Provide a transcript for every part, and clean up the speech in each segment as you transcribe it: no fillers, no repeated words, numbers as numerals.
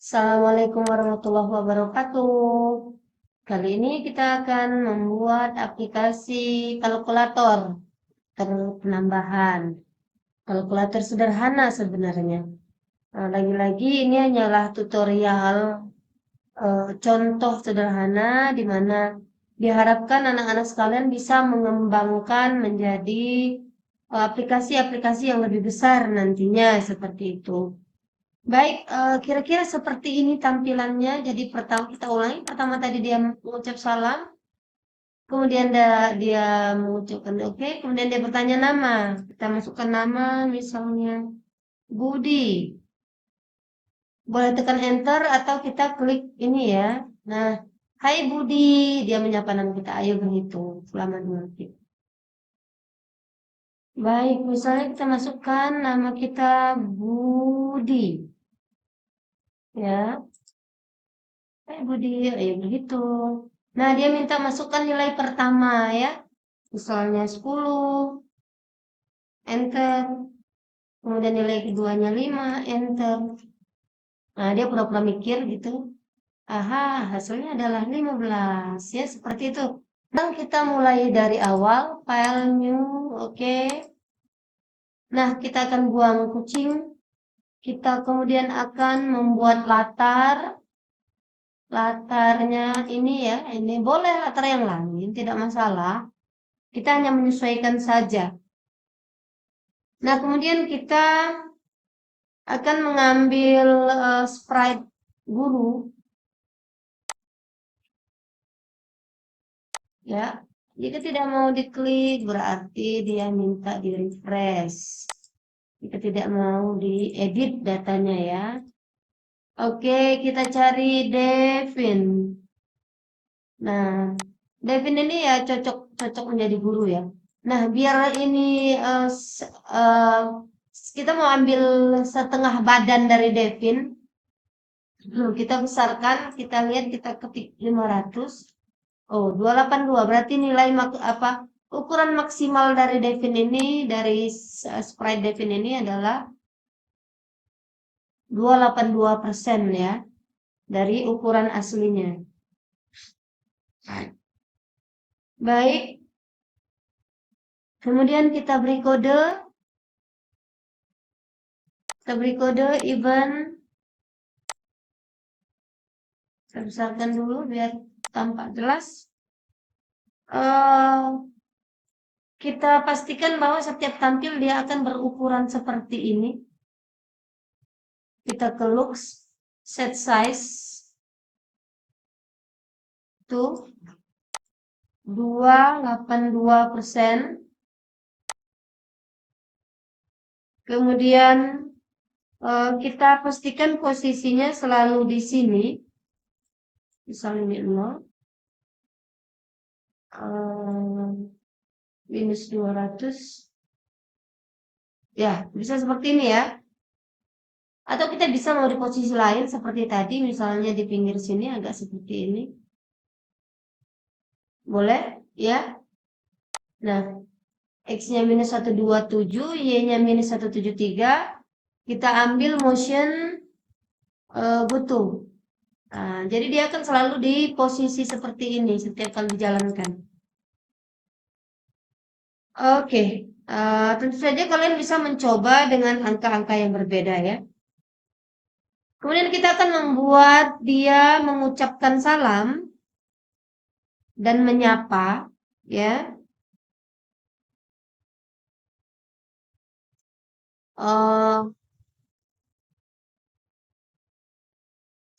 Assalamualaikum warahmatullahi wabarakatuh. Kali ini kita akan membuat aplikasi kalkulator penambahan. Kalkulator sederhana sebenarnya. Lagi-lagi ini hanyalah tutorial contoh sederhana di mana diharapkan anak-anak sekalian bisa mengembangkan menjadi aplikasi-aplikasi yang lebih besar nantinya seperti itu. Baik, kira-kira seperti ini tampilannya. Jadi pertama kita ulangi. Pertama tadi dia mengucap salam, kemudian dia mengucapkan oke, kemudian dia bertanya nama. Kita masukkan nama, misalnya Budi. Boleh tekan enter atau kita klik ini ya. Nah, hai Budi, dia menyapa nama kita. Ayo berhitung selama 2 detik. Baik, misalnya kita masukkan nama kita Budi. Ya, hai Budi, ayo berhitung. Nah, dia minta masukkan nilai pertama ya. Misalnya 10, enter. Kemudian nilai keduanya 5, enter. Nah, dia pura-pura mikir gitu. Aha, hasilnya adalah 15. Ya, seperti itu. Dan kita mulai dari awal, file new, oke. Nah, kita akan buang kucing. Kita kemudian akan membuat latar. Latarnya ini ya, ini boleh latar yang lain, tidak masalah. Kita hanya menyesuaikan saja. Nah, kemudian kita akan mengambil sprite guru. Ya, jika tidak mau diklik berarti dia minta di refresh. Jika tidak mau diedit datanya ya. Oke, kita cari Devin. Nah, Devin ini ya cocok menjadi guru ya. Nah, biar ini kita mau ambil setengah badan dari Devin. Kita besarkan, kita lihat, kita ketik 500. Oh, 282. Berarti nilai ukuran maksimal dari Devin ini, dari sprite Devin ini adalah 282% ya, dari ukuran aslinya. Baik. Kemudian kita beri kode. Kita beri kode even. Saya besarkan dulu biar tampak jelas. Kita pastikan bahwa setiap tampil dia akan berukuran seperti ini. Kita ke looks, set size. Tuh. 282%. Kemudian kita pastikan posisinya selalu di sini. Misalnya ini 0. Minus 200. Ya, bisa seperti ini ya. Atau kita bisa mau di posisi lain seperti tadi, misalnya di pinggir sini agak seperti ini. Boleh ya. Nah, X-nya minus 127, Y-nya minus 173. Kita ambil motion butuh. Nah, jadi dia akan selalu di posisi seperti ini setiap kali dijalankan. Oke, tentu saja kalian bisa mencoba dengan angka-angka yang berbeda ya. Kemudian kita akan membuat dia mengucapkan salam dan menyapa ya.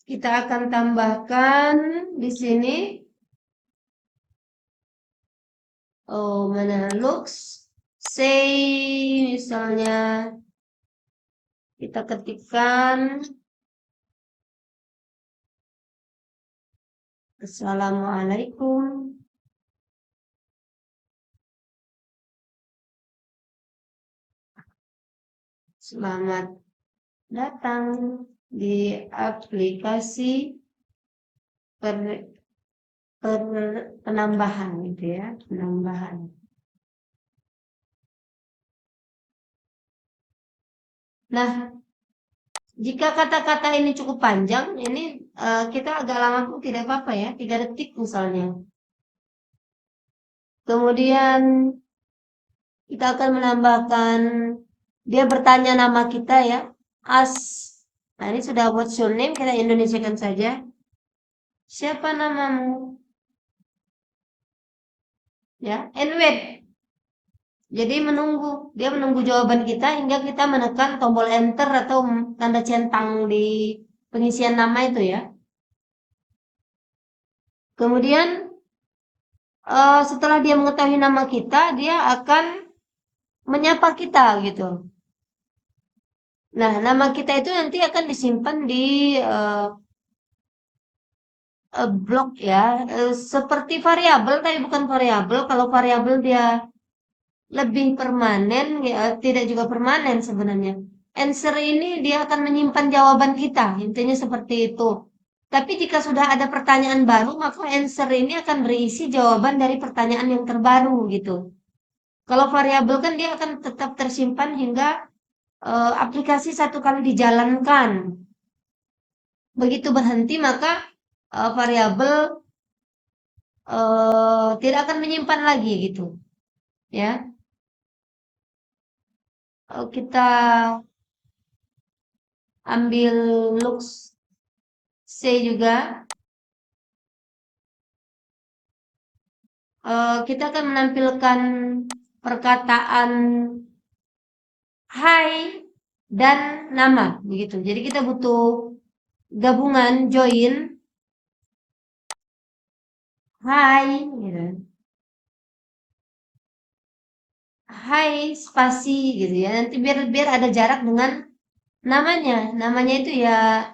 Kita akan tambahkan di sini. Mana looks, say misalnya kita ketikkan Assalamualaikum. Selamat datang di aplikasi penambahan gitu ya, penambahan. Nah, Jika kata-kata ini cukup panjang, ini kita agak lama pun tidak apa-apa ya, 3 detik misalnya. Kemudian kita akan menambahkan, dia bertanya nama kita ya, as. Nah ini sudah what's your name, kita Indonesiakan saja. Siapa namamu? Ya, and wait. Jadi dia menunggu jawaban kita hingga kita menekan tombol enter atau tanda centang di pengisian nama itu ya. Kemudian setelah dia mengetahui nama kita, dia akan menyapa kita gitu. Nah, nama kita itu nanti akan disimpan di blok ya, seperti variabel tapi bukan variabel. Kalau variabel dia lebih permanen, ya, tidak juga permanen sebenarnya. Answer ini dia akan menyimpan jawaban kita, intinya seperti itu. Tapi jika sudah ada pertanyaan baru, maka answer ini akan berisi jawaban dari pertanyaan yang terbaru gitu. Kalau variabel kan dia akan tetap tersimpan hingga aplikasi satu kali dijalankan. Begitu berhenti maka variabel tidak akan menyimpan lagi gitu, ya. Kita ambil looks C juga. Kita akan menampilkan perkataan hai dan nama begitu. Jadi kita butuh gabungan join hai gitu. Hai spasi gitu ya. Nanti biar ada jarak dengan namanya. Namanya itu ya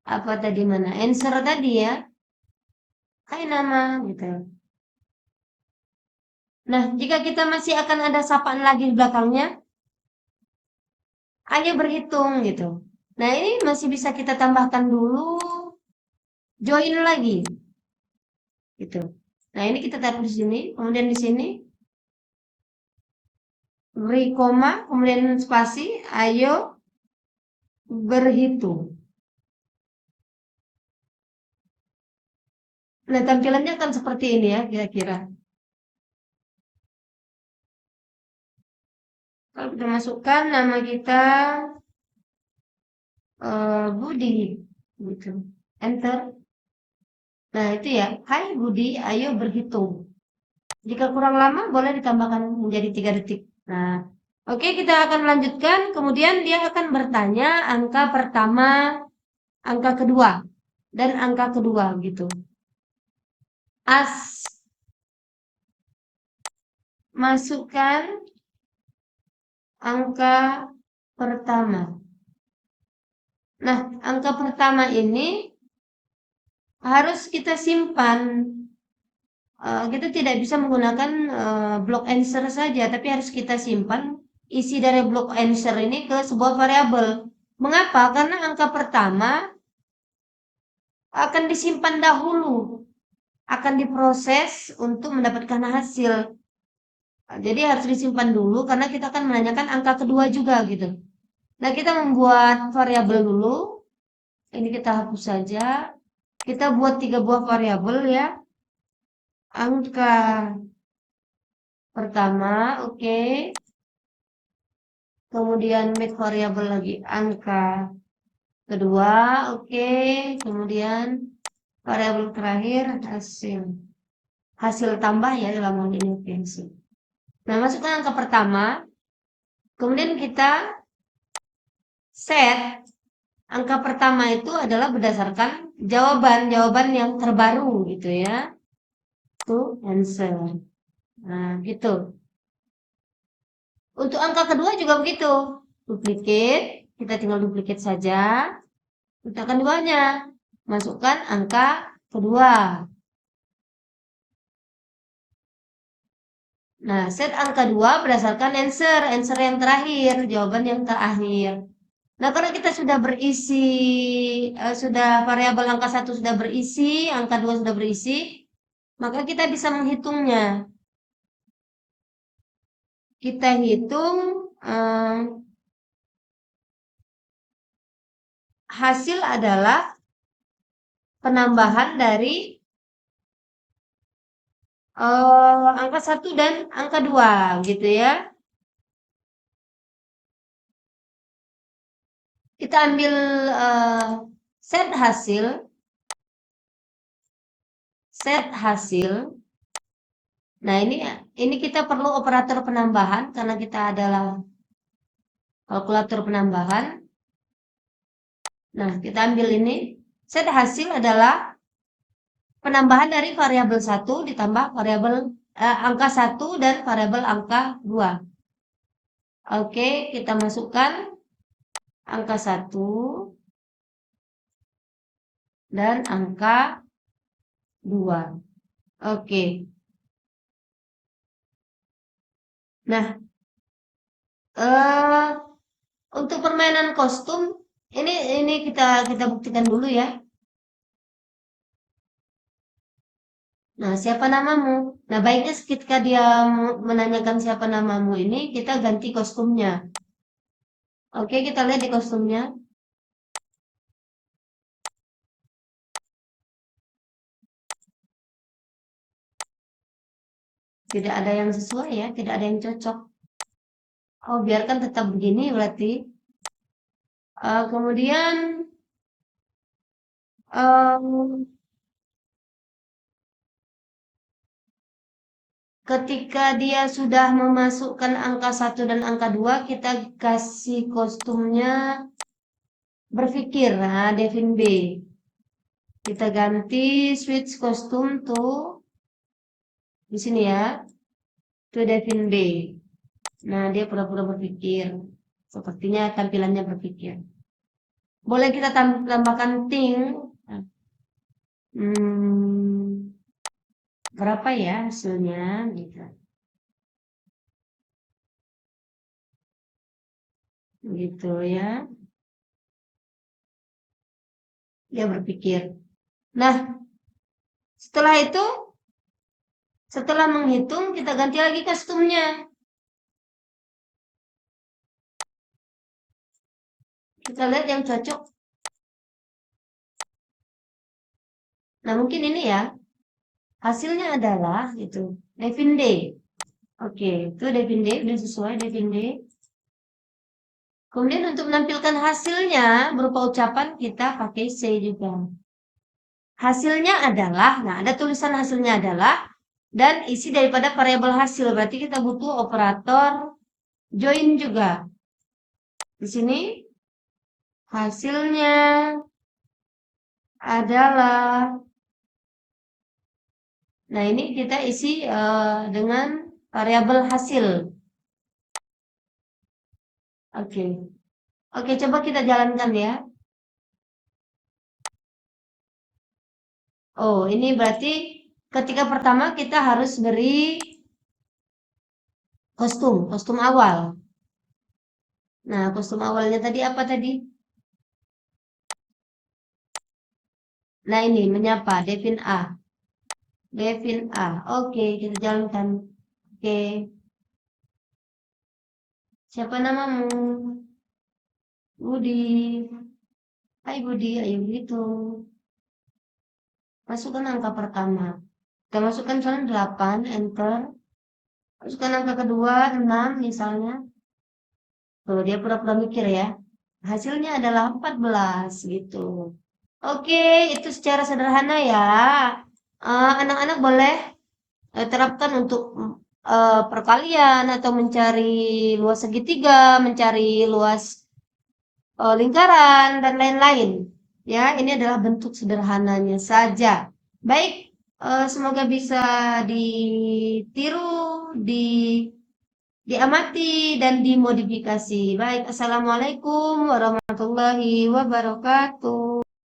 apa tadi mana? Answer tadi ya. Hai nama gitu. Nah, jika kita masih akan ada sapaan lagi di belakangnya, ayo berhitung gitu. Nah, ini masih bisa kita tambahkan dulu join lagi gitu. Nah, ini kita taruh di sini, kemudian di sini beri koma, kemudian spasi, ayo berhitung. Nah, tampilannya akan seperti ini ya, kira-kira. Kalau kita masukkan nama kita Budi, gitu. Enter. Nah, itu ya. Hai Budi, ayo berhitung. Jika kurang lama, boleh ditambahkan menjadi 3 detik. Nah, oke, kita akan melanjutkan. Kemudian dia akan bertanya angka pertama, angka kedua, dan angka kedua, gitu. As. Masukkan angka pertama. Nah, angka pertama ini harus kita simpan. Kita tidak bisa menggunakan block answer saja, tapi harus kita simpan isi dari block answer ini ke sebuah variabel. Mengapa? Karena angka pertama akan disimpan dahulu, akan diproses untuk mendapatkan hasil. Jadi harus disimpan dulu karena kita akan menanyakan angka kedua juga gitu. Nah, kita membuat variabel dulu. Ini kita hapus saja. Kita buat 3 buah variabel ya. Angka pertama, oke. Kemudian make variabel lagi angka kedua, oke. Kemudian variabel terakhir hasil tambah ya dalam hal ini hasil. Nah, masukkan angka pertama. Kemudian kita set angka pertama itu adalah berdasarkan jawaban yang terbaru gitu ya. Itu answer. Nah, gitu. Untuk angka kedua juga begitu. Duplicate, kita tinggal duplicate saja. Letakkan duanya. Masukkan angka kedua. Nah, set angka 2 berdasarkan answer yang terakhir, jawaban yang terakhir. Nah, karena kita sudah berisi, sudah variabel angka 1 sudah berisi, angka 2 sudah berisi, maka kita bisa menghitungnya. Kita hitung hasil adalah penambahan dari angka 1 dan angka 2 gitu ya. Kita ambil set hasil. Nah, ini kita perlu operator penambahan karena kita adalah kalkulator penambahan. Nah, kita ambil ini. Set hasil adalah penambahan dari variabel 1 ditambah variabel angka 1 dan variabel angka 2. Oke, kita masukkan angka 1 dan angka 2. Oke. Nah, untuk permainan kostum ini kita buktikan dulu ya. Nah, siapa namamu? Nah, baiknya ketika dia menanyakan siapa namamu ini, kita ganti kostumnya. Oke, kita lihat di kostumnya. Tidak ada yang sesuai ya, tidak ada yang cocok. Oh, biarkan tetap begini berarti. Kemudian ketika dia sudah memasukkan angka 1 dan angka 2, kita kasih kostumnya berpikir. Nah, Devin B. Kita ganti switch kostum tuh di sini ya. To Devin B. Nah, dia pura-pura berpikir. Sepertinya tampilannya berpikir. Boleh kita tambahkan ting. Berapa ya hasilnya? Gitu. Gitu ya. Dia berpikir. Nah, setelah itu, setelah menghitung, kita ganti lagi kostumnya. Kita lihat yang cocok. Nah, mungkin ini ya. Hasilnya adalah gitu. Devin D. Oke, itu Devin D. Udah sesuai Devin D. Kemudian untuk menampilkan hasilnya berupa ucapan, kita pakai C juga. Hasilnya adalah, nah ada tulisan hasilnya adalah, dan isi daripada variabel hasil. Berarti kita butuh operator join juga. Di sini hasilnya adalah, nah ini kita isi dengan variabel hasil. Oke. Oke, coba kita jalankan ya. Oh, ini berarti ketika pertama kita harus beri kostum awal. Nah, kostum awalnya tadi apa tadi? Nah, ini menyapa Devin A. Devin A. Oke, kita jalankan. Oke. Siapa namamu? Budi. Hai Budi, ayo gitu. Masukkan angka pertama. Kita masukkan misalnya 8, enter. Masukkan angka kedua, 6 misalnya. Tuh, dia pura-pura mikir ya. Hasilnya adalah 14 gitu. Oke, itu secara sederhana ya. Anak-anak boleh terapkan untuk perkalian atau mencari luas segitiga, mencari luas lingkaran, dan lain-lain. Ya, ini adalah bentuk sederhananya saja. Baik, semoga bisa ditiru, diamati, dan dimodifikasi. Baik, Assalamualaikum warahmatullahi wabarakatuh.